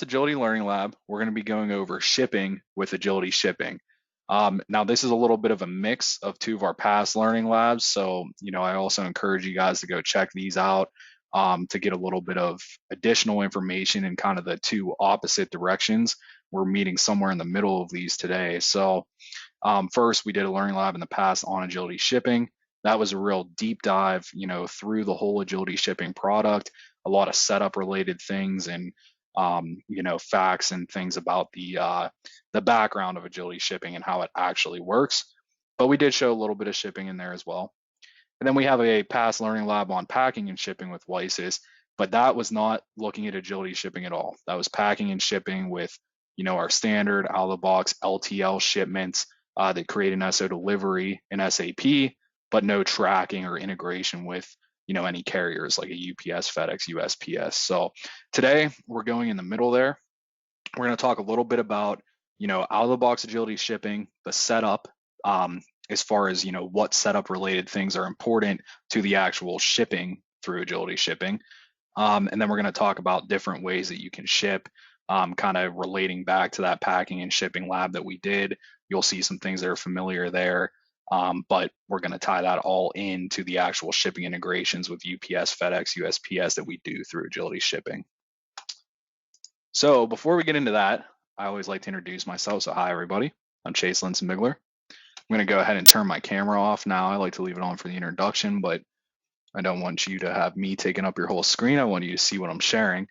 Agility Learning Lab, we're going to be going over shipping with Agility Shipping. Now, this is a little bit of a mix of two of our past learning labs. So, I also encourage you guys to go check these out to get a little bit of additional information in kind of the two opposite directions. We're meeting somewhere in the middle of these today. So, first, we did a learning lab in the past on Agility Shipping. That was a real deep dive, through the whole Agility Shipping product, a lot of setup related things and facts and things about the background of Agility Shipping and how it actually works. But we did show a little bit of shipping in there as well. And then we have a past learning lab on packing and shipping with WiSys, but that was not looking at Agility Shipping at all. That was packing and shipping with, our standard out of the box LTL shipments that create an SO delivery in SAP, but no tracking or integration with, any carriers like a UPS, FedEx, USPS. So today we're going in the middle there. We're going to talk a little bit about, out of the box Agility Shipping, the setup, as far as, what setup related things are important to the actual shipping through Agility Shipping. And then we're going to talk about different ways that you can ship, kind of relating back to that packing and shipping lab that we did. You'll see some things that are familiar there. But we're going to tie that all into the actual shipping integrations with UPS, FedEx, USPS that we do through Agility Shipping. So before we get into that, I always like to introduce myself. So hi, everybody. I'm Chase Linson-Migler. I'm going to go ahead and turn my camera off now. I like to leave it on for the introduction, but I don't want you to have me taking up your whole screen. I want you to see what I'm sharing.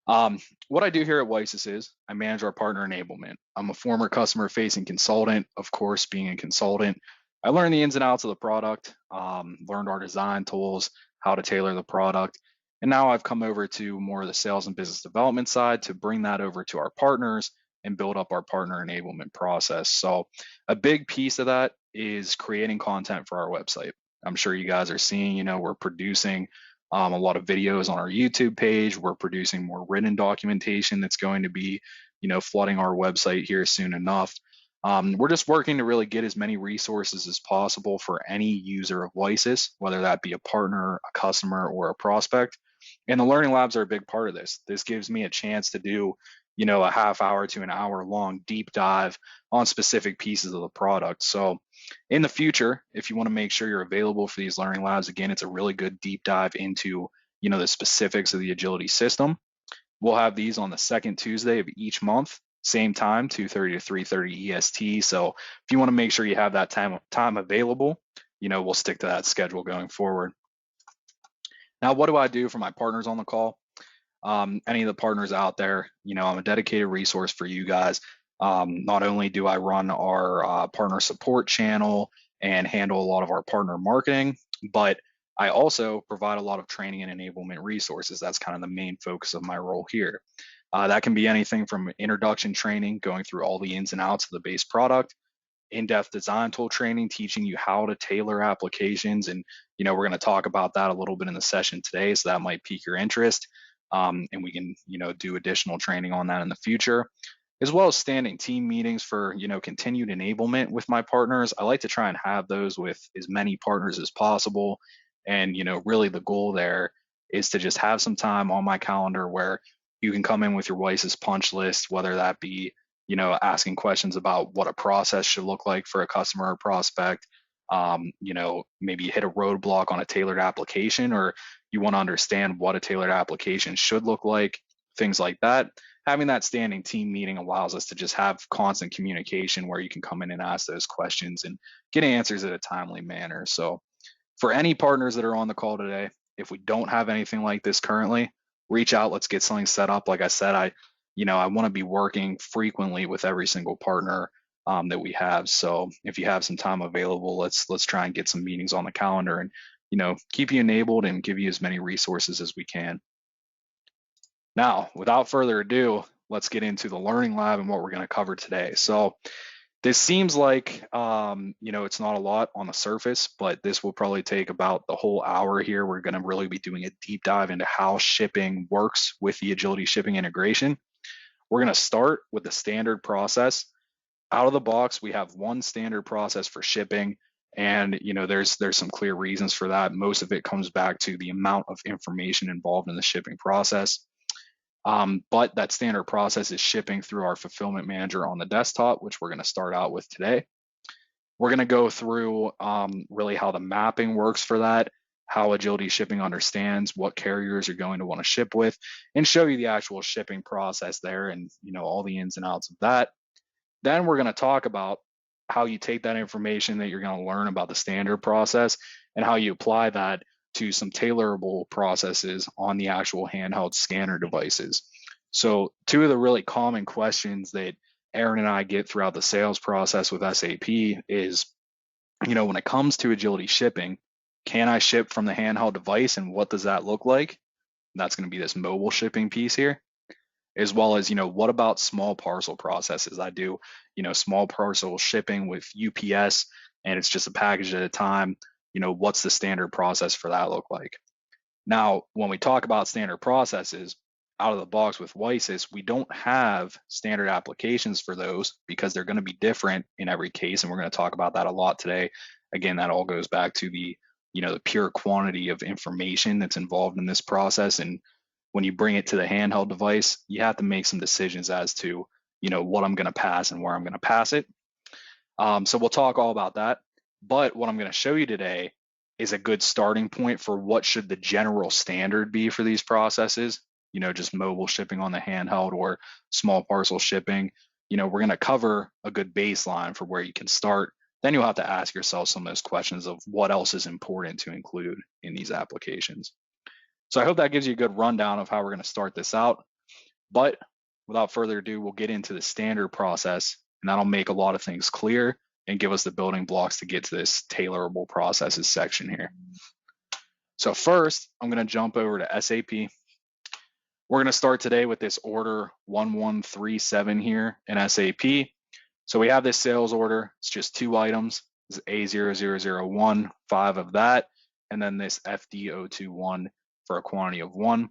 What I do here at WiSys is I manage our partner enablement. I'm a former customer-facing consultant. Of course, being a consultant, I learned the ins and outs of the product, learned our design tools, how to tailor the product. And now I've come over to more of the sales and business development side to bring that over to our partners and build up our partner enablement process. So a big piece of that is creating content for our website. I'm sure you guys are seeing, we're producing a lot of videos on our YouTube page. We're producing more written documentation that's going to be, flooding our website here soon enough. We're just working to really get as many resources as possible for any user of WiSys, whether that be a partner, a customer, or a prospect. And the learning labs are a big part of this. This gives me a chance to do, a half hour to an hour long deep dive on specific pieces of the product. So in the future, if you want to make sure you're available for these learning labs, again, it's a really good deep dive into, the specifics of the agility system. We'll have these on the second Tuesday of each month, same time, 2:30 to 3:30 EST. So if you want to make sure you have that time available, we'll stick to that schedule going forward. Now, what do I do for my partners on the call? Any of the partners out there, I'm a dedicated resource for you guys. Not only do I run our partner support channel and handle a lot of our partner marketing, but I also provide a lot of training and enablement resources. That's kind of the main focus of my role here. That can be anything from introduction training, going through all the ins and outs of the base product, in-depth design tool training, teaching you how to tailor applications. And, we're going to talk about that a little bit in the session today. So that might pique your interest. And we can, do additional training on that in the future, as well as standing team meetings for, continued enablement with my partners. I like to try and have those with as many partners as possible. And, really the goal there is to just have some time on my calendar where you can come in with your WiSys punch list, whether that be, asking questions about what a process should look like for a customer or prospect, maybe hit a roadblock on a tailored application, or you want to understand what a tailored application should look like, things like that. Having that standing team meeting allows us to just have constant communication where you can come in and ask those questions and get answers in a timely manner. So for any partners that are on the call today, if we don't have anything like this currently, reach out. Let's get something set up. Like I said, I want to be working frequently with every single partner that we have. So if you have some time available, let's try and get some meetings on the calendar and, keep you enabled and give you as many resources as we can. Now, without further ado, let's get into the learning lab and what we're going to cover today. So this seems like, it's not a lot on the surface, but this will probably take about the whole hour here. We're going to really be doing a deep dive into how shipping works with the Agility Shipping integration. We're going to start with the standard process. Out of the box, we have one standard process for shipping. And, there's some clear reasons for that. Most of it comes back to the amount of information involved in the shipping process. But that standard process is shipping through our fulfillment manager on the desktop, which we're going to start out with today. We're going to go through really how the mapping works for that, how Agility Shipping understands what carriers you're going to want to ship with, and show you the actual shipping process there and all the ins and outs of that. Then we're going to talk about how you take that information that you're going to learn about the standard process and how you apply that to some tailorable processes on the actual handheld scanner devices. So two of the really common questions that Aaron and I get throughout the sales process with SAP is, when it comes to Agility Shipping, can I ship from the handheld device and what does that look like? That's going to be this mobile shipping piece here, as well as, what about small parcel processes? I do, small parcel shipping with UPS and it's just a package at a time. What's the standard process for that look like? Now, when we talk about standard processes out of the box with WiSys, we don't have standard applications for those because they're going to be different in every case. And we're going to talk about that a lot today. Again, that all goes back to the pure quantity of information that's involved in this process. And when you bring it to the handheld device, you have to make some decisions as to, what I'm going to pass and where I'm going to pass it. So we'll talk all about that. But what I'm going to show you today is a good starting point for what should the general standard be for these processes, just mobile shipping on the handheld or small parcel shipping. We're going to cover a good baseline for where you can start. Then you'll have to ask yourself some of those questions of what else is important to include in these applications. So I hope that gives you a good rundown of how we're going to start this out. But without further ado, we'll get into the standard process, and that'll make a lot of things clear and give us the building blocks to get to this tailorable processes section here. So first, I'm going to jump over to SAP. We're going to start today with this order 1137 here in SAP. So we have this sales order. It's just 2 items. It's A0001, 5 of that, and then this FD021 for a quantity of 1.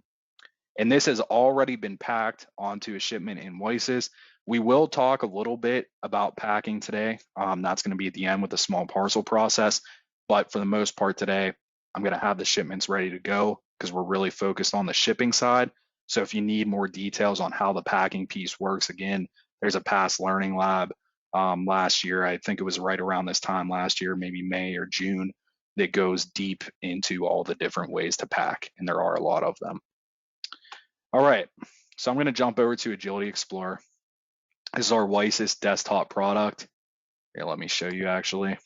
And this has already been packed onto a shipment in WiSys. We will talk a little bit about packing today. That's going to be at the end with the small parcel process. But for the most part today, I'm going to have the shipments ready to go because we're really focused on the shipping side. So if you need more details on how the packing piece works, again, there's a past learning lab last year. I think it was right around this time last year, maybe May or June, that goes deep into all the different ways to pack. And there are a lot of them. All right, so I'm going to jump over to Agility Explorer. This is our WiSys desktop product. Here, let me show you actually.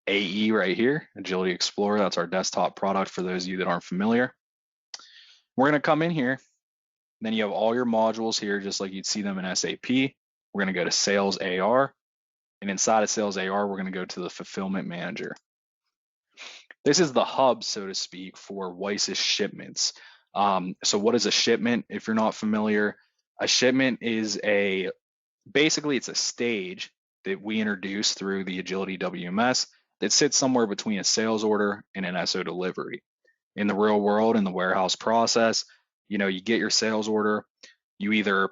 AE right here, Agility Explorer, that's our desktop product for those of you that aren't familiar. We're going to come in here, then you have all your modules here just like you'd see them in SAP. We're going to go to Sales AR, and inside of Sales AR, we're going to go to the Fulfillment Manager. This is the hub, so to speak, for WiSys shipments. So what is a shipment? If you're not familiar, a shipment is basically it's a stage that we introduce through the Agility WMS that sits somewhere between a sales order and an SO delivery. In the real world, in the warehouse process, you get your sales order, you either,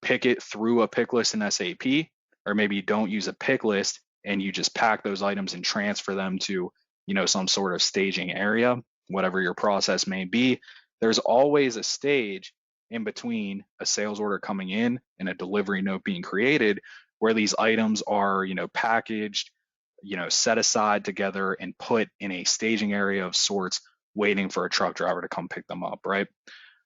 pick it through a pick list in SAP, or maybe you don't use a pick list and you just pack those items and transfer them to, some sort of staging area, whatever your process may be. There's always a stage in between a sales order coming in and a delivery note being created where these items are, packaged, set aside together and put in a staging area of sorts, waiting for a truck driver to come pick them up, right?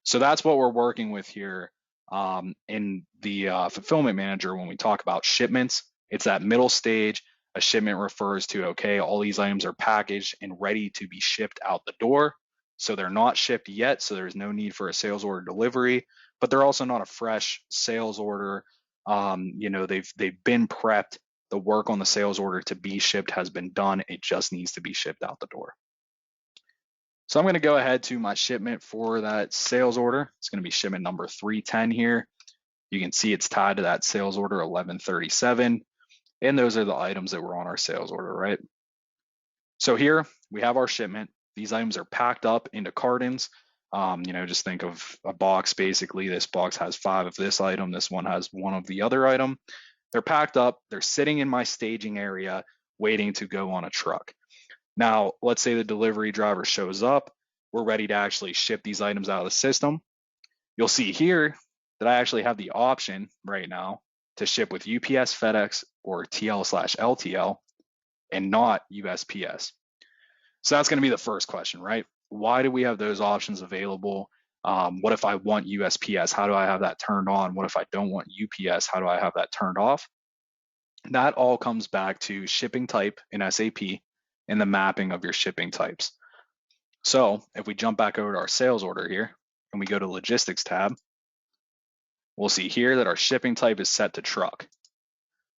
So that's what we're working with here in the fulfillment manager. When we talk about shipments, it's that middle stage. A shipment refers to, okay, all these items are packaged and ready to be shipped out the door. So they're not shipped yet, so there's no need for a sales order delivery, but they're also not a fresh sales order. They've been prepped. The work on the sales order to be shipped has been done. It just needs to be shipped out the door. So I'm going to go ahead to my shipment for that sales order. It's going to be shipment number 310 here. You can see it's tied to that sales order 1137. And those are the items that were on our sales order, right? So here we have our shipment. These items are packed up into cartons. Just think of a box. Basically, this box has 5 of this item. This one has 1 of the other item. They're packed up. They're sitting in my staging area waiting to go on a truck. Now, let's say the delivery driver shows up. We're ready to actually ship these items out of the system. You'll see here that I actually have the option right now to ship with UPS, FedEx, or TL/LTL and not USPS. So that's going to be the first question, right? Why do we have those options available? What if I want USPS? How do I have that turned on? What if I don't want UPS? How do I have that turned off? That all comes back to shipping type in SAP and the mapping of your shipping types. So if we jump back over to our sales order here and we go to logistics tab, we'll see here that our shipping type is set to truck.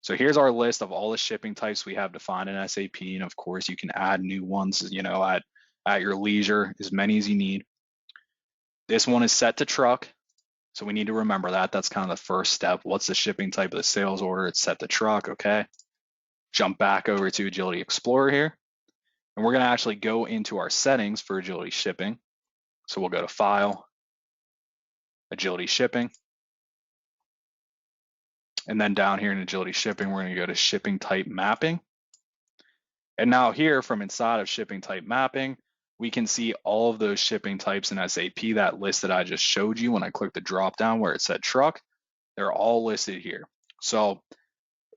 So here's our list of all the shipping types we have defined in SAP. And of course, you can add new ones, at your leisure, as many as you need. This one is set to truck. So we need to remember that. That's kind of the first step. What's the shipping type of the sales order? It's set to truck, okay? Jump back over to Agility Explorer here. And we're going to actually go into our settings for Agility Shipping. So we'll go to File, Agility Shipping. And then down here in Agility Shipping, we're going to go to Shipping Type Mapping. And now here from inside of Shipping Type Mapping, we can see all of those shipping types in SAP, that list that I just showed you when I clicked the drop down where it said truck, they're all listed here. So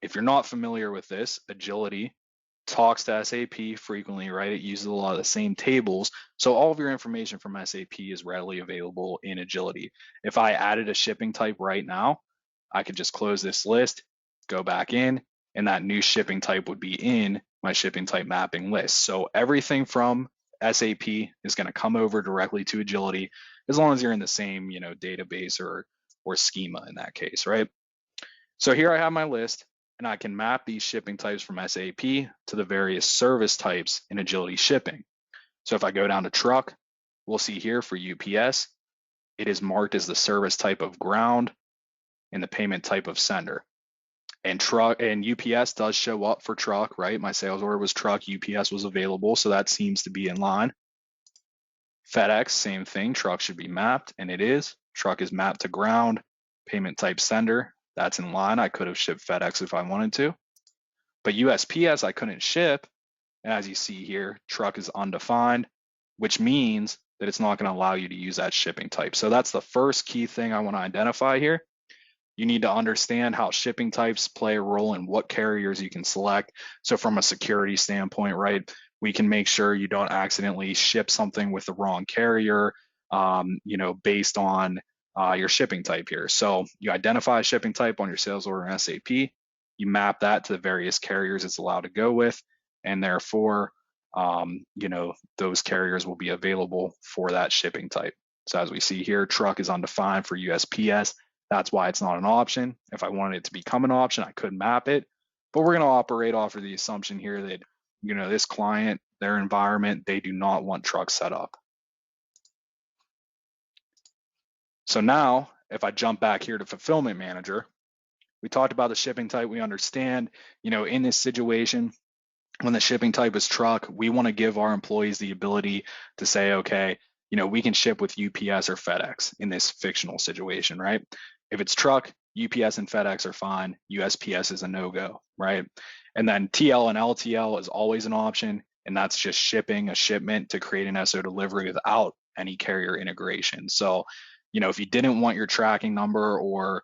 if you're not familiar with this, Agility talks to SAP frequently, right? It uses a lot of the same tables. So all of your information from SAP is readily available in Agility. If I added a shipping type right now, I could just close this list, go back in, and that new shipping type would be in my shipping type mapping list. So everything from SAP is going to come over directly to Agility as long as you're in the same, database or schema in that case, right? So here I have my list, and I can map these shipping types from SAP to the various service types in Agility Shipping. So if I go down to truck, we'll see here for UPS, it is marked as the service type of ground and the payment type of sender. And truck and UPS does show up for truck, right? My sales order was truck, UPS was available, so that seems to be in line. FedEx, same thing, truck should be mapped, and it is. Truck is mapped to ground, payment type sender, that's in line. I could have shipped FedEx if I wanted to. But USPS, I couldn't ship. And as you see here, truck is undefined, which means that it's not going to allow you to use that shipping type. So that's the first key thing I want to identify here. You need to understand how shipping types play a role in what carriers you can select. So from a security standpoint, right, we can make sure you don't accidentally ship something with the wrong carrier, based on your shipping type here. So you identify a shipping type on your sales order in SAP, you map that to the various carriers it's allowed to go with, and therefore, those carriers will be available for that shipping type. So as we see here, truck is undefined for USPS. That's why it's not an option. If I wanted it to become an option, I could map it, but we're going to operate off of the assumption here that, this client, their environment, they do not want trucks set up. So now if I jump back here to Fulfillment Manager, we talked about the shipping type. We understand, in this situation, when the shipping type is truck, we want to give our employees the ability to say, okay, we can ship with UPS or FedEx in this fictional situation, right? If it's truck, UPS and FedEx are fine. USPS is a no-go, right? And then TL and LTL is always an option, and that's just shipping a shipment to create an SO delivery without any carrier integration. So, if you didn't want your tracking number or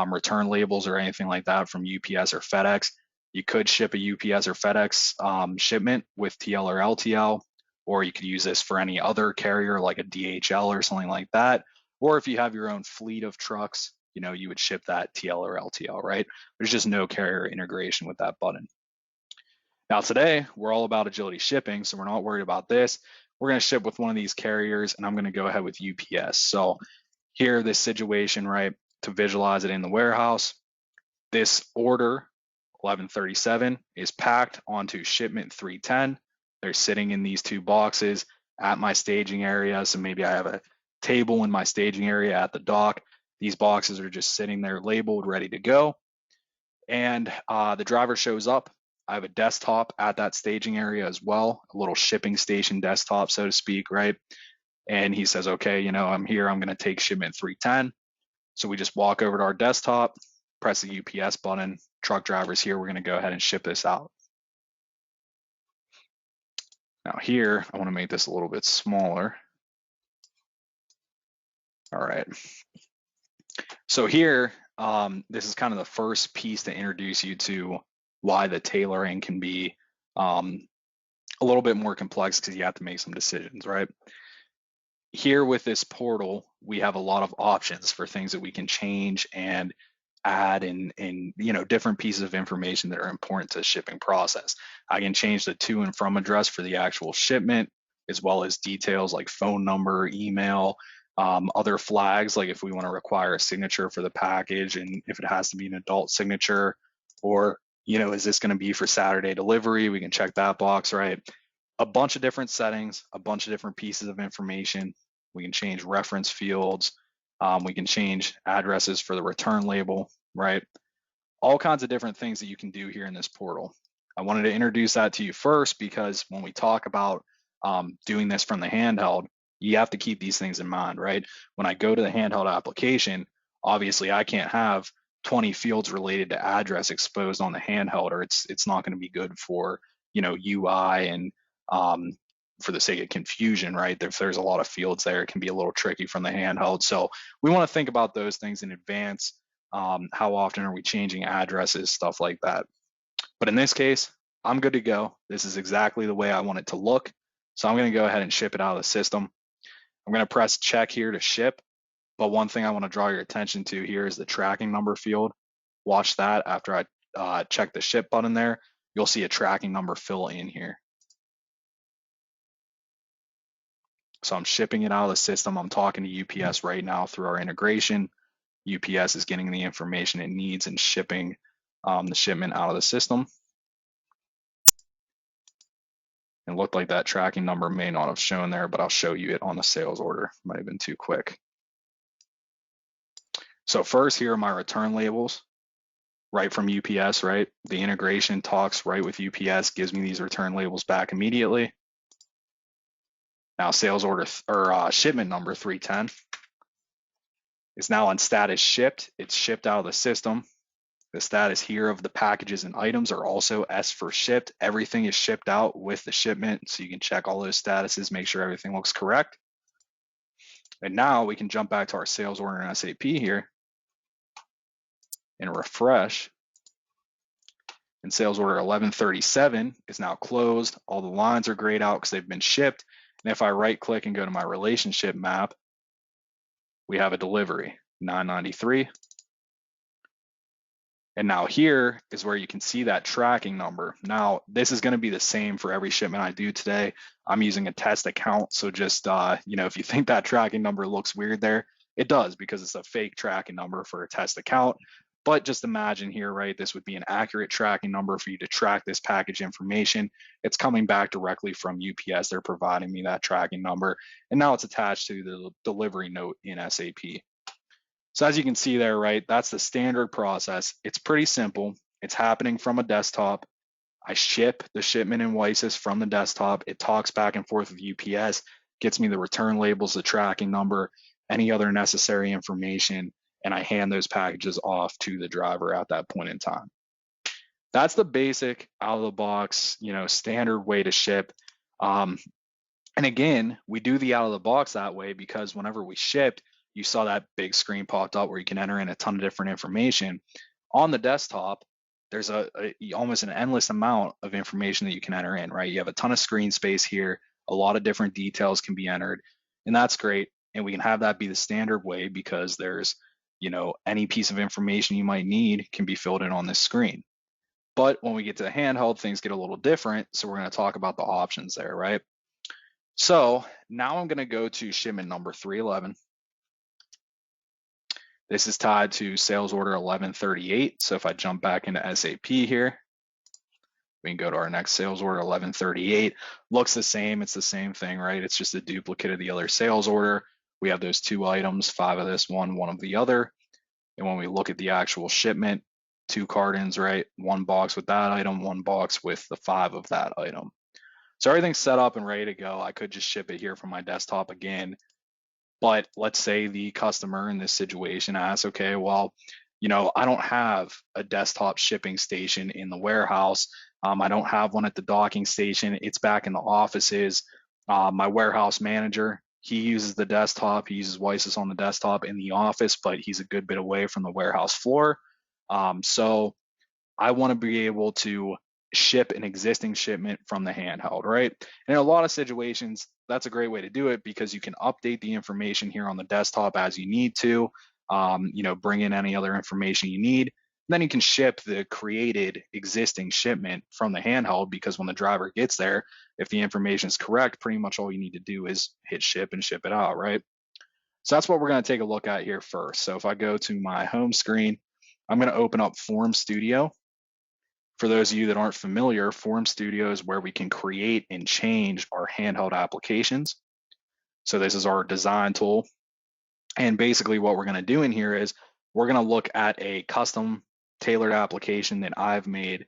return labels or anything like that from UPS or FedEx, you could ship a UPS or FedEx shipment with TL or LTL, or you could use this for any other carrier like a DHL or something like that. Or if you have your own fleet of trucks, you would ship that TL or LTL, right? There's just no carrier integration with that button. Now today, we're all about Agility Shipping, so we're not worried about this. We're going to ship with one of these carriers, and I'm going to go ahead with UPS. So here, this situation, right, to visualize it in the warehouse, this order 1137 is packed onto shipment 310. They're sitting in these two boxes at my staging area. So maybe I have a table in my staging area at the dock. These boxes are just sitting there labeled, ready to go. And the driver shows up. I have a desktop at that staging area as well, a little shipping station desktop, so to speak, right? And he says, okay, I'm here. I'm going to take shipment 310. So we just walk over to our desktop, press the UPS button. Truck drivers here, we're going to go ahead and ship this out. Now here, I want to make this a little bit smaller. All right. So here, this is kind of the first piece to introduce you to why the tailoring can be a little bit more complex because you have to make some decisions, right? Here with this portal, we have a lot of options for things that we can change and add and different pieces of information that are important to the shipping process. I can change the to and from address for the actual shipment, as well as details like phone number, email, other flags, like if we want to require a signature for the package and if it has to be an adult signature, or is this going to be for Saturday delivery? We can check that box, right? A bunch of different settings, a bunch of different pieces of information. We can change reference fields. We can change addresses for the return label, right? All kinds of different things that you can do here in this portal. I wanted to introduce that to you first because when we talk about doing this from the handheld, you have to keep these things in mind, right? When I go to the handheld application, obviously I can't have 20 fields related to address exposed on the handheld, or it's not going to be good for UI and for the sake of confusion, right? If there's a lot of fields there, it can be a little tricky from the handheld. So we want to think about those things in advance. How often are we changing addresses, stuff like that. But in this case, I'm good to go. This is exactly the way I want it to look. So I'm going to go ahead and ship it out of the system. I'm going to press check here to ship. But one thing I want to draw your attention to here is the tracking number field. Watch that after I check the ship button there. You'll see a tracking number fill in here. So I'm shipping it out of the system. I'm talking to UPS right now through our integration. UPS is getting the information it needs and shipping the shipment out of the system. It looked like that tracking number may not have shown there, but I'll show you it on the sales order. Might have been too quick. So first, here are my return labels, right from UPS, right? The integration talks right with UPS, gives me these return labels back immediately. Now sales order or shipment number 310 is now on status shipped. It's shipped out of the system. The status here of the packages and items are also S for shipped. Everything is shipped out with the shipment, so you can check all those statuses, make sure everything looks correct. And now we can jump back to our sales order in SAP here and refresh. And sales order 1137 is now closed. All the lines are grayed out because they've been shipped. And if I right click and go to my relationship map, we have a delivery, 993. And now here is where you can see that tracking number. Now, this is going to be the same for every shipment I do today. I'm using a test account. So just, if you think that tracking number looks weird there, it does because it's a fake tracking number for a test account. But just imagine here, right? This would be an accurate tracking number for you to track this package information. It's coming back directly from UPS. They're providing me that tracking number. And now it's attached to the delivery note in SAP. So as you can see there, right, that's the standard process. It's pretty simple. It's happening from a desktop. I ship the shipment in WiSys from the desktop. It talks back and forth with UPS, gets me the return labels, the tracking number, any other necessary information, and I hand those packages off to the driver at that point in time. That's the basic out of the box, standard way to ship. And again, we do the out of the box that way because whenever we shipped, you saw that big screen popped up where you can enter in a ton of different information. On the desktop, there's almost an endless amount of information that you can enter in, right? You have a ton of screen space here. A lot of different details can be entered, and that's great. And we can have that be the standard way because there's, any piece of information you might need can be filled in on this screen. But when we get to the handheld, things get a little different. So we're going to talk about the options there, right? So now I'm going to go to shipment number 311. This is tied to sales order 1138. So if I jump back into SAP here, we can go to our next sales order 1138. Looks the same. It's the same thing, right? It's just a duplicate of the other sales order. We have those two items, 5 of this one, 1 of the other. And when we look at the actual shipment, 2 cartons, right? 1 box with that item, 1 box with the 5 of that item. So everything's set up and ready to go. I could just ship it here from my desktop again. But let's say the customer in this situation asks, okay, well, I don't have a desktop shipping station in the warehouse. I don't have one at the docking station. It's back in the offices. My warehouse manager, He uses the desktop, he uses WiSys on the desktop in the office, but he's a good bit away from the warehouse floor. So I want to be able to ship an existing shipment from the handheld, right? And in a lot of situations, that's a great way to do it because you can update the information here on the desktop as you need to, bring in any other information you need. Then you can ship the created existing shipment from the handheld because when the driver gets there, if the information is correct, pretty much all you need to do is hit ship and ship it out, right? So that's what we're going to take a look at here first. So if I go to my home screen, I'm going to open up Form Studio. For those of you that aren't familiar, Form Studio is where we can create and change our handheld applications. So this is our design tool. And basically what we're going to do in here is we're going to look at a custom tailored application that I've made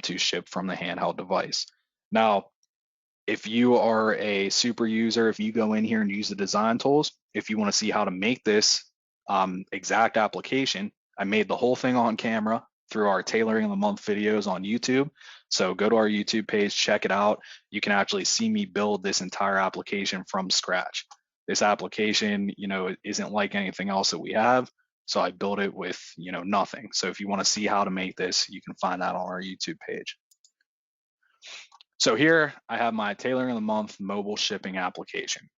to ship from the handheld device. Now, if you are a super user, if you go in here and use the design tools, if you want to see how to make this exact application, I made the whole thing on camera through our tailoring of the month videos on YouTube. So go to our YouTube page, check it out. You can actually see me build this entire application from scratch. This application, isn't like anything else that we have. So I built it with, nothing. So if you want to see how to make this, you can find that on our YouTube page. So here I have my tailoring of the month mobile shipping application.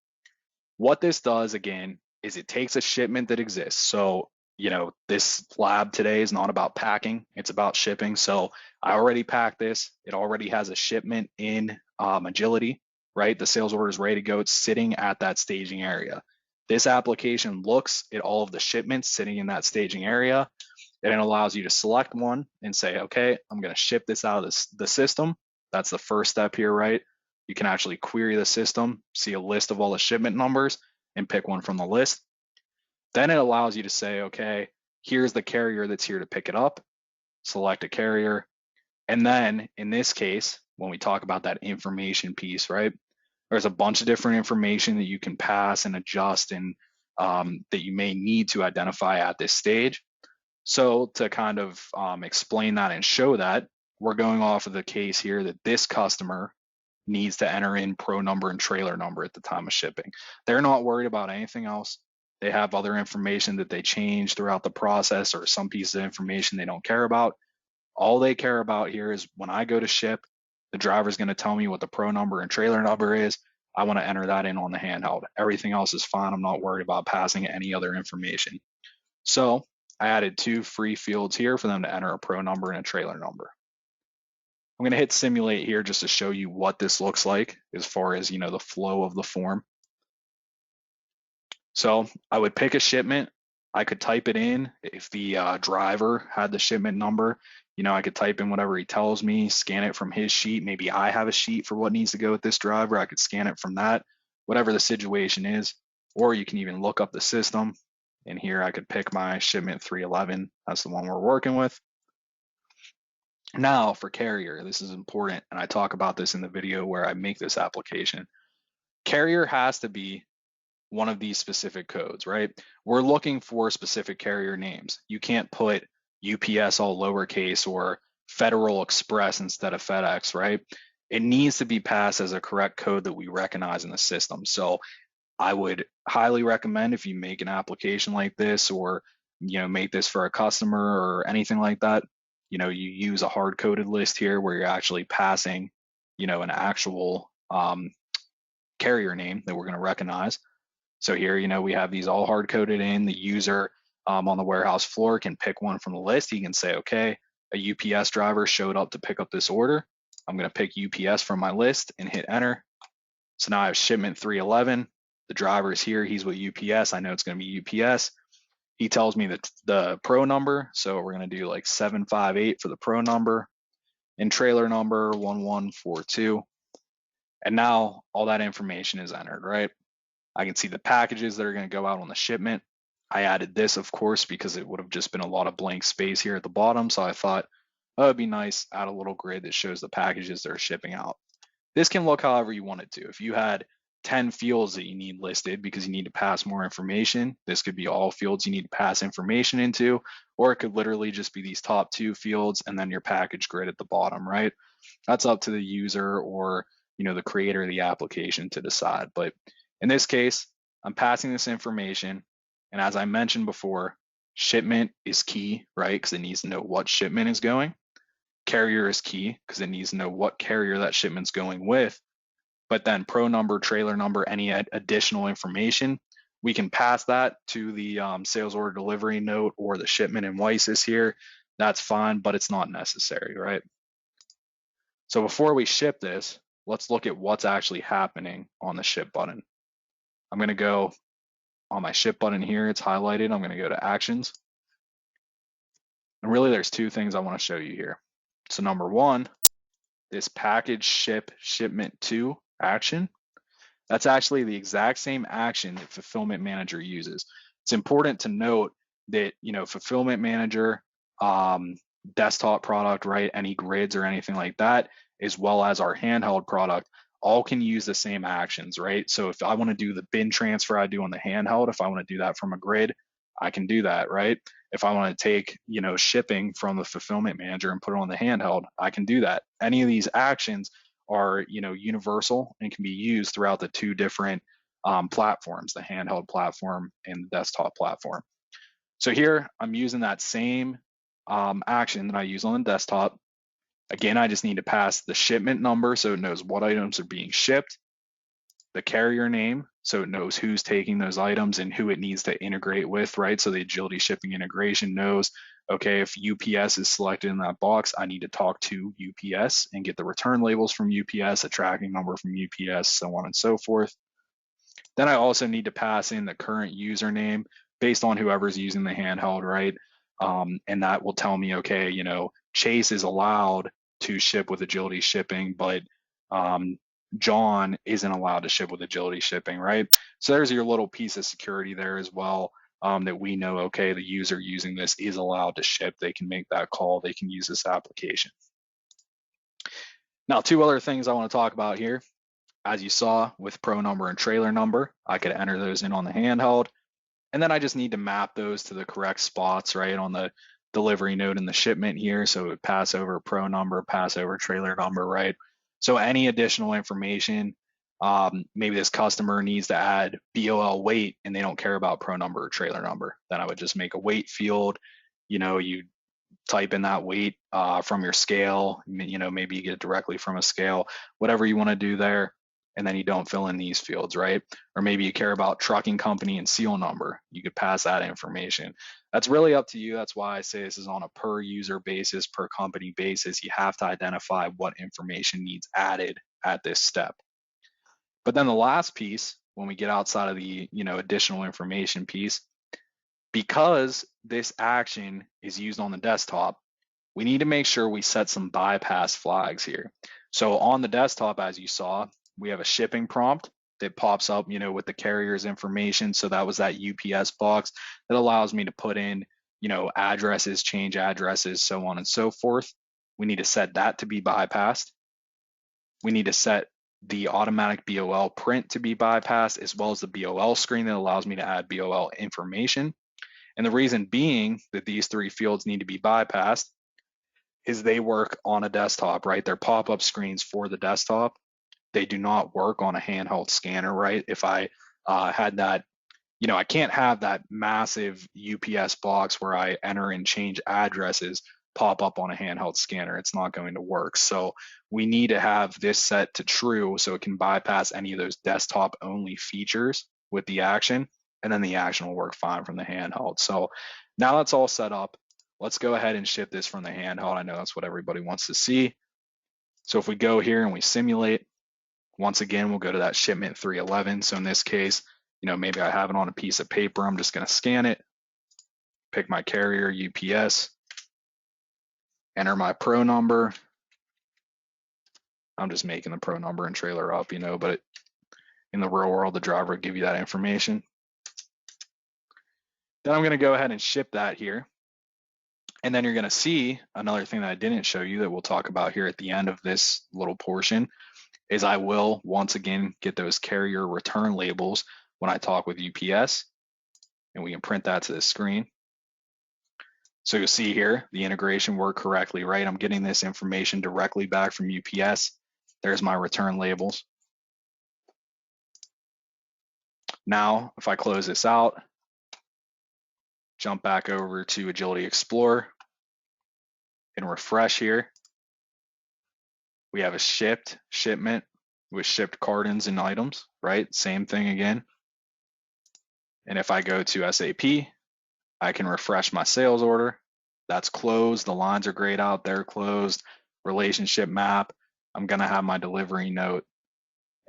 What this does again is it takes a shipment that exists. So, this lab today is not about packing, it's about shipping. So I already packed this. It already has a shipment in Agility, right? The sales order is ready to go. It's sitting at that staging area. This application looks at all of the shipments sitting in that staging area, and it allows you to select one and say, okay, I'm going to ship this out of the system. That's the first step here, right? You can actually query the system, see a list of all the shipment numbers, and pick one from the list. Then it allows you to say, okay, here's the carrier that's here to pick it up, select a carrier. And then in this case, when we talk about that information piece, right, there's a bunch of different information that you can pass and adjust and that you may need to identify at this stage. So to kind of explain that and show that, we're going off of the case here that this customer needs to enter in pro number and trailer number at the time of shipping. They're not worried about anything else. They have other information that they change throughout the process or some piece of information they don't care about. All they care about here is when I go to ship, the driver's going to tell me what the pro number and trailer number is. I want to enter that in on the handheld. Everything else is fine. I'm not worried about passing any other information. So I added 2 free fields here for them to enter a pro number and a trailer number. I'm going to hit simulate here just to show you what this looks like as far as, the flow of the form. So I would pick a shipment. I could type it in if the driver had the shipment number. I could type in whatever he tells me, scan it from his sheet. Maybe I have a sheet for what needs to go with this driver. I could scan it from that, whatever the situation is. Or you can even look up the system. And here I could pick my shipment 311. That's the one we're working with. Now for carrier, this is important, and I talk about this in the video where I make this application. Carrier has to be one of these specific codes, right? We're looking for specific carrier names. You can't put UPS all lowercase or Federal Express instead of FedEx, right? It needs to be passed as a correct code that we recognize in the system. So I would highly recommend if you make an application like this or make this for a customer or anything like that, you use a hard-coded list here where you're actually passing, an actual carrier name that we're going to recognize. So here, we have these all hard-coded in. The user on the warehouse floor can pick one from the list. He can say, okay, a UPS driver showed up to pick up this order. I'm going to pick UPS from my list and hit enter. So now I have shipment 311. The driver is here. He's with UPS. I know it's going to be UPS. He tells me the pro number. So we're going to do like 758 for the pro number and trailer number 1142. And now all that information is entered, right? I can see the packages that are going to go out on the shipment. I added this, of course, because it would have just been a lot of blank space here at the bottom. So I thought, oh, it'd be nice, add a little grid that shows the packages that are shipping out. This can look however you want it to. If you had 10 fields that you need listed because you need to pass more information, this could be all fields you need to pass information into, or it could literally just be these top 2 fields and then your package grid at the bottom, right? That's up to the user or the creator of the application to decide. But In this case, I'm passing this information, and as I mentioned before, shipment is key, right? Because it needs to know what shipment is going. Carrier is key because it needs to know what carrier that shipment's going with. But then pro number, trailer number, any additional information, we can pass that to the sales order delivery note or the shipment in WiSys here. That's fine, but it's not necessary, right? So before we ship this, let's look at what's actually happening on the ship button. I'm going to go on my ship button here. It's highlighted. I'm going to go to actions. And really there's two things I want to show you here. So number one, this package ship shipment to action. That's actually the exact same action that Fulfillment Manager uses. It's important to note that, Fulfillment Manager, desktop product, right, any grids or anything like that, as well as our handheld product, all can use the same actions, right? So if I want to do the bin transfer I do on the handheld, if I want to do that from a grid, I can do that, right? If I want to take, shipping from the Fulfillment Manager and put it on the handheld, I can do that. Any of these actions are universal and can be used throughout the two different platforms, the handheld platform and the desktop platform. So here I'm using that same action that I use on the desktop. Again, I just need to pass the shipment number so it knows what items are being shipped, the carrier name so it knows who's taking those items and who it needs to integrate with, right? So the agility shipping integration knows, okay, if UPS is selected in that box, I need to talk to UPS and get the return labels from UPS, a tracking number from UPS, so on and so forth. Then I also need to pass in the current username based on whoever's using the handheld, right? And that will tell me, okay, Chase is allowed to ship with agility shipping, but John isn't allowed to ship with agility shipping, right? So there's your little piece of security there as well, that we know, okay, the user using this is allowed to ship. They can make that call. They can use this application. Now, two other things I want to talk about here. As you saw with pro number and trailer number, I could enter those in on the handheld. And then I just need to map those to the correct spots, right, on the delivery note in the shipment here. So it would pass over pro number, pass over trailer number, right? So any additional information, maybe this customer needs to add BOL weight and they don't care about pro number or trailer number, then I would just make a weight field. You type in that weight from your scale, maybe you get it directly from a scale, whatever you want to do there. And then you don't fill in these fields, right? Or maybe you care about trucking company and seal number. You could pass that information. That's really up to you. That's why I say this is on a per user basis, per company basis. You have to identify what information needs added at this step. But then the last piece, when we get outside of the additional information piece, because this action is used on the desktop, we need to make sure we set some bypass flags here. So on the desktop, as you saw, we have a shipping prompt that pops up, with the carrier's information. So that was that UPS box that allows me to put in, addresses, change addresses, so on and so forth. We need to set that to be bypassed. We need to set the automatic BOL print to be bypassed, as well as the BOL screen that allows me to add BOL information. And the reason being that these three fields need to be bypassed is they work on a desktop, right? They're pop-up screens for the desktop. They do not work on a handheld scanner, right? If I had that, I can't have that massive UPS box where I enter and change addresses pop up on a handheld scanner. It's not going to work. So we need to have this set to true so it can bypass any of those desktop only features with the action, and then the action will work fine from the handheld. So now that's all set up. Let's go ahead and ship this from the handheld. I know that's what everybody wants to see. So if we go here and we simulate, once again, we'll go to that shipment 311. So in this case, maybe I have it on a piece of paper. I'm just going to scan it, pick my carrier, UPS, enter my pro number. I'm just making the pro number and trailer up, but in the real world, the driver will give you that information. Then I'm going to go ahead and ship that here. And then you're going to see another thing that I didn't show you that we'll talk about here at the end of this little portion is I will once again get those carrier return labels when I talk with UPS, and we can print that to the screen. So you'll see here, the integration worked correctly, right? I'm getting this information directly back from UPS. There's my return labels. Now, if I close this out, jump back over to Agility Explorer and refresh here, we have a shipment with shipped cartons and items, right? Same thing again. And if I go to SAP, I can refresh my sales order. That's closed. The lines are grayed out. They're closed. Relationship map. I'm going to have my delivery note,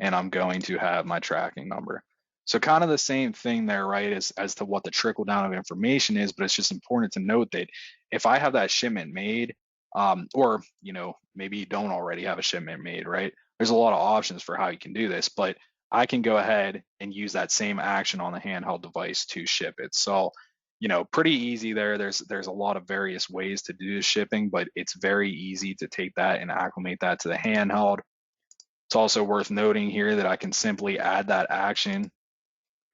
and I'm going to have my tracking number. So kind of the same thing there, right, as to what the trickle down of information is, but it's just important to note that if I have that shipment made, or maybe you don't already have a shipment made, right? There's a lot of options for how you can do this, but I can go ahead and use that same action on the handheld device to ship it. So, pretty easy there. There's a lot of various ways to do shipping, but it's very easy to take that and acclimate that to the handheld. It's also worth noting here that I can simply add that action.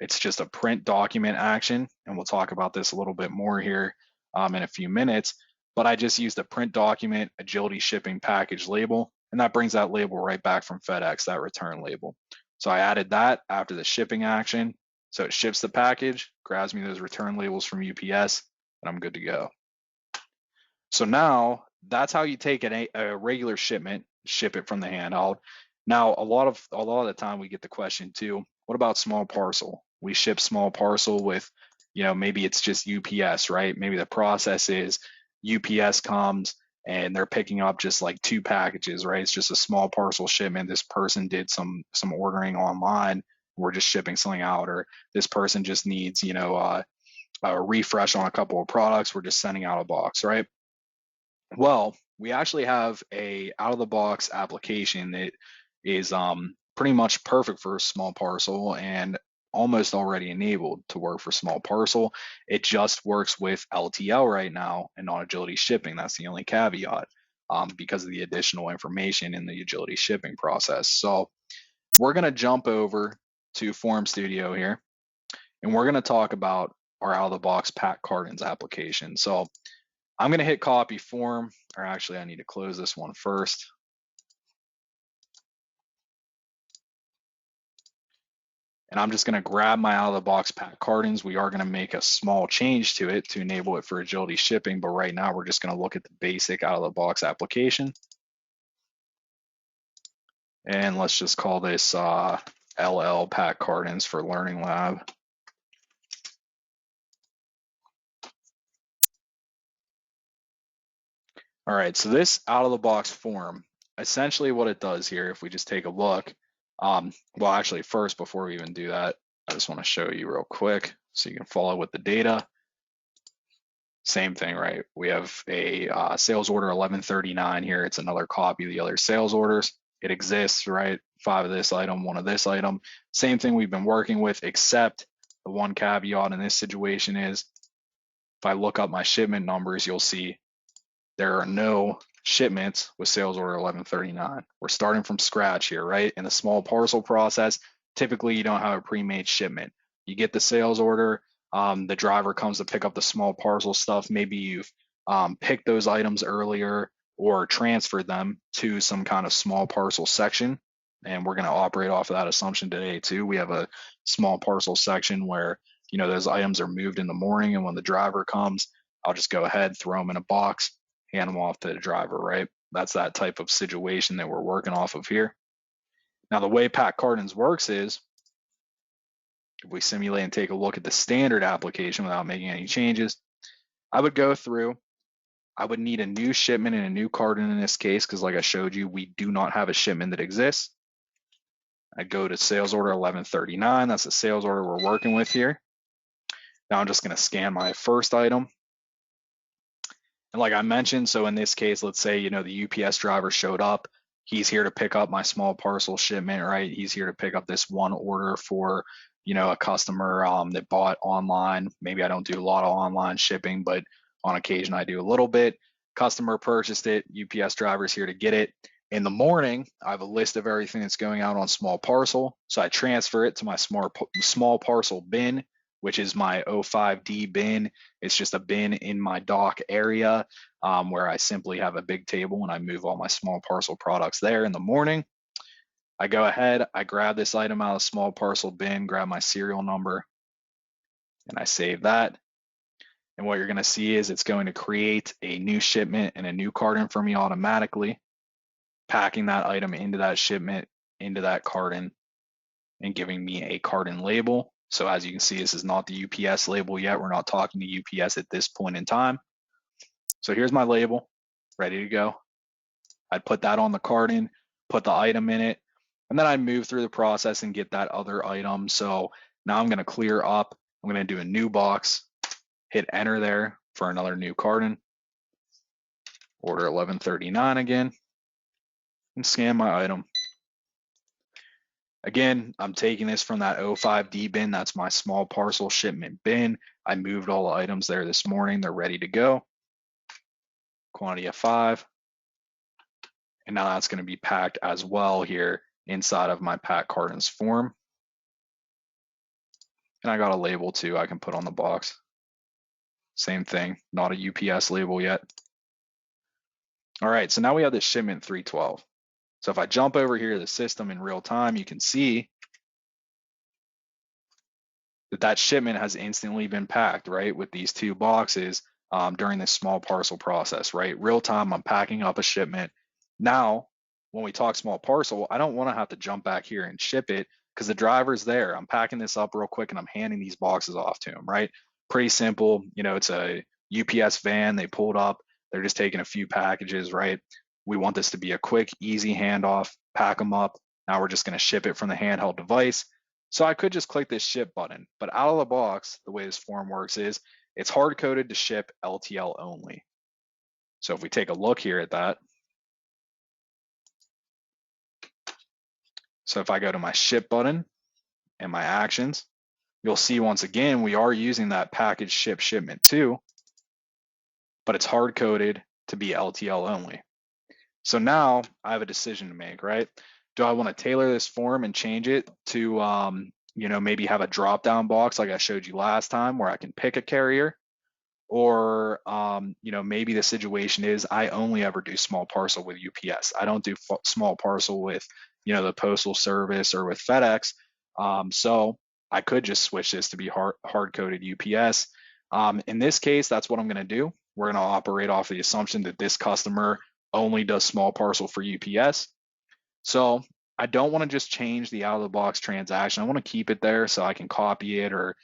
It's just a print document action, and we'll talk about this a little bit more here in a few minutes, but I just used a print document agility shipping package label, and that brings that label right back from FedEx, that return label. So I added that after the shipping action, so it ships the package, grabs me those return labels from UPS, and I'm good to go. So now that's how you take a regular shipment, ship it from the handheld. Now a lot of the time we get the question too, what about small parcel? We ship small parcel with, maybe it's just UPS, right? Maybe the process is UPS comes and they're picking up just like 2 packages, right? It's just a small parcel shipment. This person did some ordering online. We're just shipping something out, or this person just needs, a refresh on a couple of products. We're just sending out a box, right? Well, we actually have a out of the box application that is pretty much perfect for small parcel and almost already enabled to work for small parcel. It just works with LTL right now and not agility shipping. That's the only caveat because of the additional information in the agility shipping process. So we're going to jump over to Form Studio here, and we're going to talk about our out of the box pack cartons application. So I'm going to hit copy form, or actually I need to close this one first. And I'm just going to grab my out of the box pack cartons. We are going to make a small change to it to enable it for agility shipping, but right now we're just going to look at the basic out of the box application. And let's just call this LL pack cartons for Learning Lab. All right, so this out of the box form, essentially what it does here, if we just take a look, well, actually first, before we even do that, I just want to show you real quick so you can follow with the data. Same thing, right? We have a sales order 1139 here. It's another copy of the other sales orders. It exists, right? 5 of this item, 1 of this item. Same thing we've been working with, except the one caveat in this situation is if I look up my shipment numbers, you'll see there are no shipments with sales order 1139. We're starting from scratch here, right? In the small parcel process, typically you don't have a pre-made shipment. You get the sales order, the driver comes to pick up the small parcel stuff. Maybe you've picked those items earlier or transferred them to some kind of small parcel section. And we're going to operate off of that assumption today too. We have a small parcel section where, those items are moved in the morning, and when the driver comes, I'll just go ahead, throw them in a box, hand them off to the driver, right? That's that type of situation that we're working off of here. Now, the way pack cartons works is, if we simulate and take a look at the standard application without making any changes, I would go through, I would need a new shipment and a new carton in this case, because like I showed you, we do not have a shipment that exists. I go to sales order 1139. That's the sales order we're working with here. Now I'm just going to scan my first item. And like I mentioned, so in this case, let's say, the UPS driver showed up. He's here to pick up my small parcel shipment, right? He's here to pick up this one order for, a customer that bought online. Maybe I don't do a lot of online shipping, but on occasion I do a little bit. Customer purchased it. UPS driver's here to get it. In the morning, I have a list of everything that's going out on small parcel. So I transfer it to my small parcel bin, which is my 05D bin. It's just a bin in my dock area where I simply have a big table and I move all my small parcel products there in the morning. I go ahead, I grab this item out of small parcel bin, grab my serial number, and I save that. And what you're going to see is it's going to create a new shipment and a new carton for me automatically, packing that item into that shipment, into that carton, and giving me a carton label. So as you can see, this is not the UPS label yet. We're not talking to UPS at this point in time. So here's my label, ready to go. I'd put that on the carton, put the item in it, and then I'd move through the process and get that other item. So now I'm going to clear up. I'm going to do a new box, hit enter there for another new carton, order 1139 again, and scan my item. Again, I'm taking this from that 05D bin. That's my small parcel shipment bin. I moved all the items there this morning. They're ready to go. Quantity of 5. And now that's going to be packed as well here inside of my pack cartons form. And I got a label too I can put on the box. Same thing, not a UPS label yet. All right, so now we have this shipment 312. So if I jump over here to the system in real time, you can see that shipment has instantly been packed, right, with these 2 boxes during this small parcel process, right? Real time, I'm packing up a shipment. Now, when we talk small parcel, I don't want to have to jump back here and ship it because the driver's there. I'm packing this up real quick and I'm handing these boxes off to him, right? Pretty simple. You know, it's a UPS van. They pulled up. They're just taking a few packages, right? We want this to be a quick, easy handoff, pack them up. Now we're just going to ship it from the handheld device. So I could just click this ship button, but out of the box, the way this form works is it's hard coded to ship LTL only. So if we take a look here at that, so if I go to my ship button and my actions, you'll see once again, we are using that package ship shipment too, but it's hard coded to be LTL only. So now I have a decision to make, right? Do I want to tailor this form and change it to, you know, maybe have a drop down box like I showed you last time where I can pick a carrier? Or, you know, maybe the situation is I only ever do small parcel with UPS. I don't do small parcel with, you know, the Postal Service or with FedEx. So I could just switch this to be hard coded UPS. In this case, that's what I'm going to do. We're going to operate off the assumption that this customer only does small parcel for UPS. So I don't want to just change the out of the box transaction. I want to keep it there so I can copy it or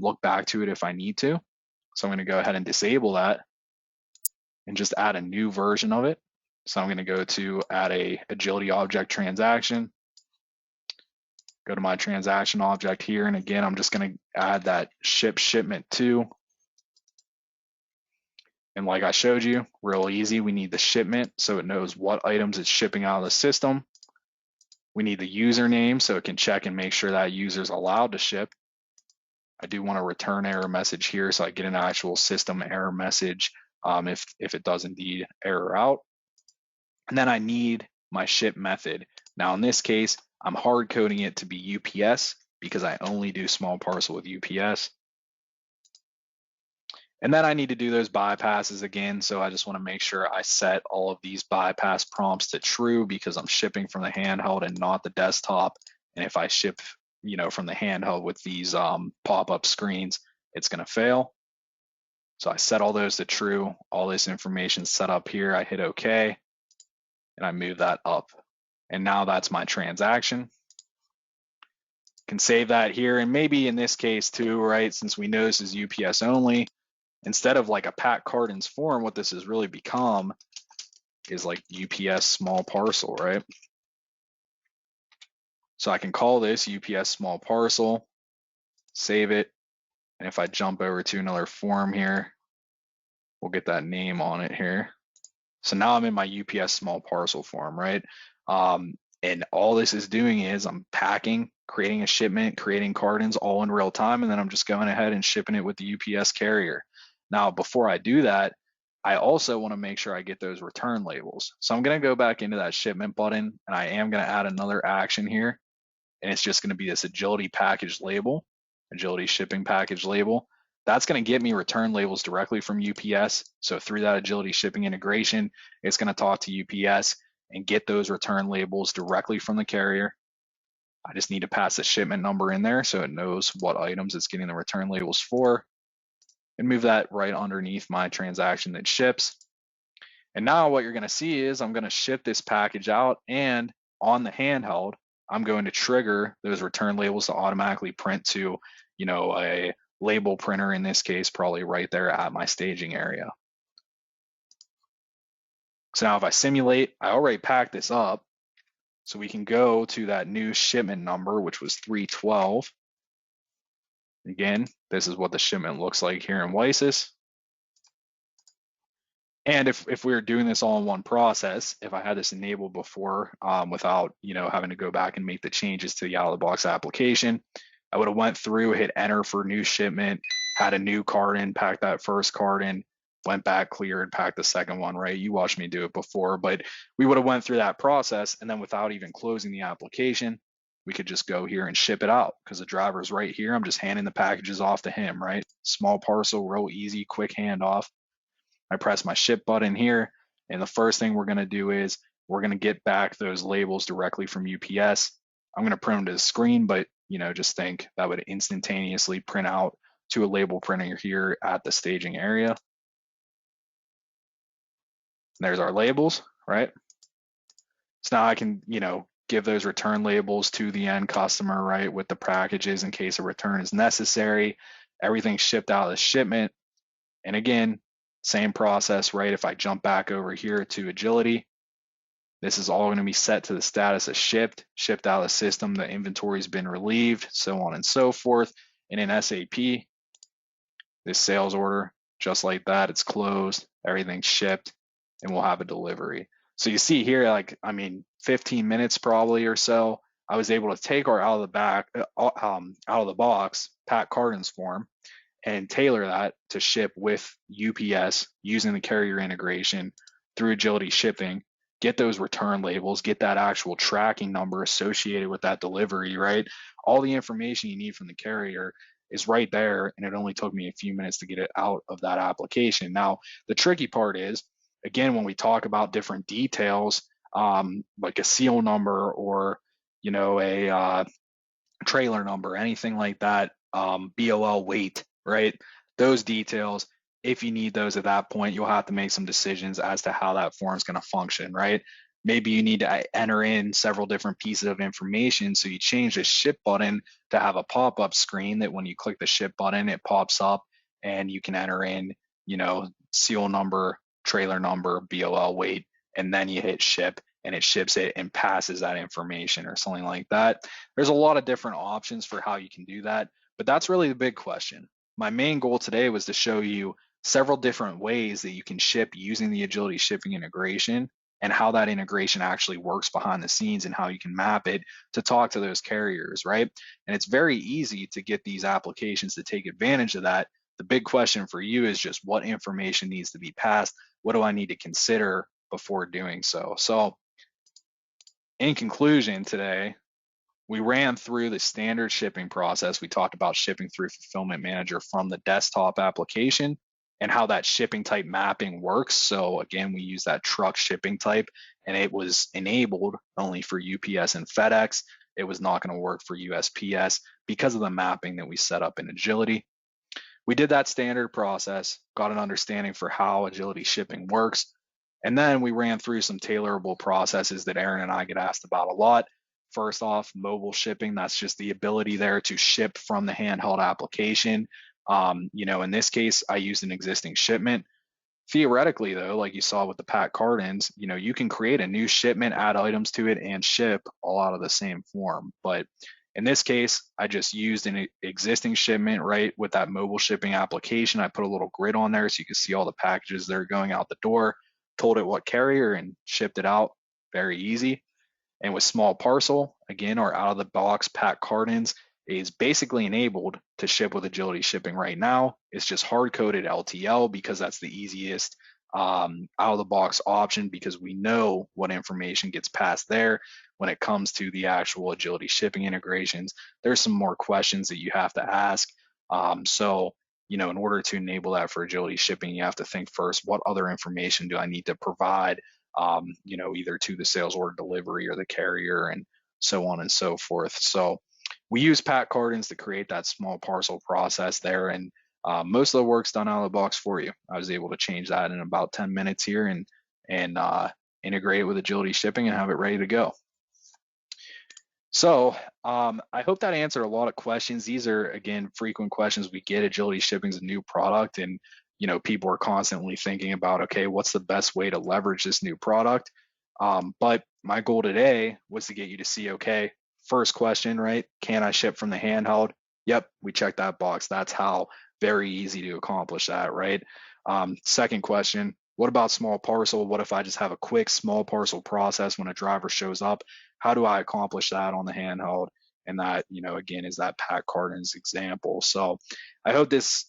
look back to it if I need to. So I'm going to go ahead and disable that and just add a new version of it. So I'm going to go to add a agility object transaction, go to my transaction object here. And again, I'm just going to add that ship shipment to. And like I showed you, real easy. We need the shipment so it knows what items it's shipping out of the system. We need the username so it can check and make sure that user is allowed to ship. I do want a return error message here so I get an actual system error message if it does indeed error out. And then I need my ship method. Now in this case, I'm hard coding it to be UPS because I only do small parcel with UPS. And then I need to do those bypasses again. So I just want to make sure I set all of these bypass prompts to true because I'm shipping from the handheld and not the desktop. And if I ship, you know, from the handheld with these pop-up screens, it's going to fail. So I set all those to true. All this information set up here. I hit OK, and I move that up. And now that's my transaction. Can save that here. And maybe in this case too, right, since we know this is UPS only, instead of like a pack cartons form, what this has really become is like UPS small parcel, right? So I can call this UPS small parcel, save it. And if I jump over to another form here, we'll get that name on it here. So now I'm in my UPS small parcel form, right? And all this is doing is I'm packing, creating a shipment, creating cartons all in real time, and then I'm just going ahead and shipping it with the UPS carrier. Now, before I do that, I also want to make sure I get those return labels. So I'm going to go back into that shipment button, and I am going to add another action here. And it's just going to be this agility package label, agility shipping package label. That's going to get me return labels directly from UPS. So through that agility shipping integration, it's going to talk to UPS and get those return labels directly from the carrier. I just need to pass the shipment number in there so it knows what items it's getting the return labels for, and move that right underneath my transaction that ships. And now what you're going to see is I'm going to ship this package out, and on the handheld, I'm going to trigger those return labels to automatically print to, a label printer in this case, probably right there at my staging area. So now if I simulate, I already packed this up. So we can go to that new shipment number, which was 312. Again, this is what the shipment looks like here in WiSys. And if we were doing this all in one process, if I had this enabled before without having to go back and make the changes to the out of the box application, I would have went through, hit enter for new shipment, had a new card in, packed that first card in, went back, cleared, packed the second one, right? You watched me do it before, but we would have went through that process, and then without even closing the application, we could just go here and ship it out because the driver's right here. I'm just handing the packages off to him, right? Small parcel, real easy, quick handoff. I press my ship button here, and the first thing we're going to do is we're going to get back those labels directly from UPS. I'm going to print them to the screen, but just think that would instantaneously print out to a label printer here at the staging area. There's our labels, right? So now I can, give those return labels to the end customer, right, with the packages in case a return is necessary. Everything's shipped out of the shipment. And again, same process, right? If I jump back over here to Agility, this is all going to be set to the status of shipped out of the system, the inventory's been relieved, so on and so forth. And in SAP, this sales order, just like that, it's closed, everything's shipped, and we'll have a delivery. So you see here, 15 minutes probably or so, I was able to take our out of the box pack cartons form and tailor that to ship with UPS using the carrier integration through Agility Shipping, get those return labels, get that actual tracking number associated with that delivery, right? All the information you need from the carrier is right there, and it only took me a few minutes to get it out of that application. Now, the tricky part is, again, when we talk about different details, like a seal number or, a trailer number, anything like that, BOL weight, right? Those details, if you need those at that point, you'll have to make some decisions as to how that form is going to function, right? Maybe you need to enter in several different pieces of information. So you change the ship button to have a pop-up screen that when you click the ship button, it pops up and you can enter in, seal number, trailer number, BOL weight, and then you hit ship and it ships it and passes that information or something like that. There's a lot of different options for how you can do that, but that's really the big question. My main goal today was to show you several different ways that you can ship using the Agility Shipping integration and how that integration actually works behind the scenes and how you can map it to talk to those carriers, right? And it's very easy to get these applications to take advantage of that. The big question for you is just what information needs to be passed? What do I need to consider before doing so? So in conclusion today, we ran through the standard shipping process. We talked about shipping through Fulfillment Manager from the desktop application and how that shipping type mapping works. So again, we use that truck shipping type, and it was enabled only for UPS and FedEx. It was not going to work for USPS because of the mapping that we set up in Agility. We did that standard process, got an understanding for how Agility Shipping works, and then we ran through some tailorable processes that Aaron and I get asked about a lot. First off, mobile shipping, that's just the ability there to ship from the handheld application. In this case, I used an existing shipment. Theoretically, though, like you saw with the pack cartons, you can create a new shipment, add items to it, and ship all out of the same form. But in this case, I just used an existing shipment, right, with that mobile shipping application. I put a little grid on there so you can see all the packages that are going out the door, told it what carrier, and shipped it out. Very easy. And with small parcel, again, our out of the box pack cartons is basically enabled to ship with Agility Shipping right now. It's just hard coded LTL because that's the easiest out of the box option, because we know what information gets passed there. When it comes to the actual Agility Shipping integrations, there's some more questions that you have to ask. In order to enable that for Agility Shipping, you have to think first, what other information do I need to provide either to the sales order delivery or the carrier, and so on and so forth. So we use pack cartons to create that small parcel process there, and most of the work's done out of the box for you. I was able to change that in about 10 minutes here, and integrate it with Agility Shipping and have it ready to go. So I hope that answered a lot of questions. These are, again, frequent questions we get. Agility Shipping is a new product, and people are constantly thinking about, okay, what's the best way to leverage this new product? But my goal today was to get you to see, okay, first question, right? Can I ship from the handheld? Yep, we checked that box. That's how very easy to accomplish that, right? Second question, what about small parcel? What if I just have a quick small parcel process when a driver shows up? How do I accomplish that on the handheld? And that, again, is that pack cartons example. So I hope this,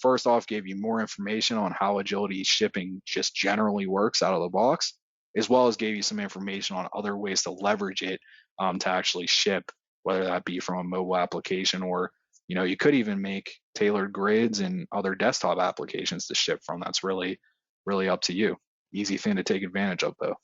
first off, gave you more information on how Agility Shipping just generally works out of the box, as well as gave you some information on other ways to leverage it to actually ship, whether that be from a mobile application, or you could even make tailored grids and other desktop applications to ship from. That's really, really up to you. Easy thing to take advantage of, though.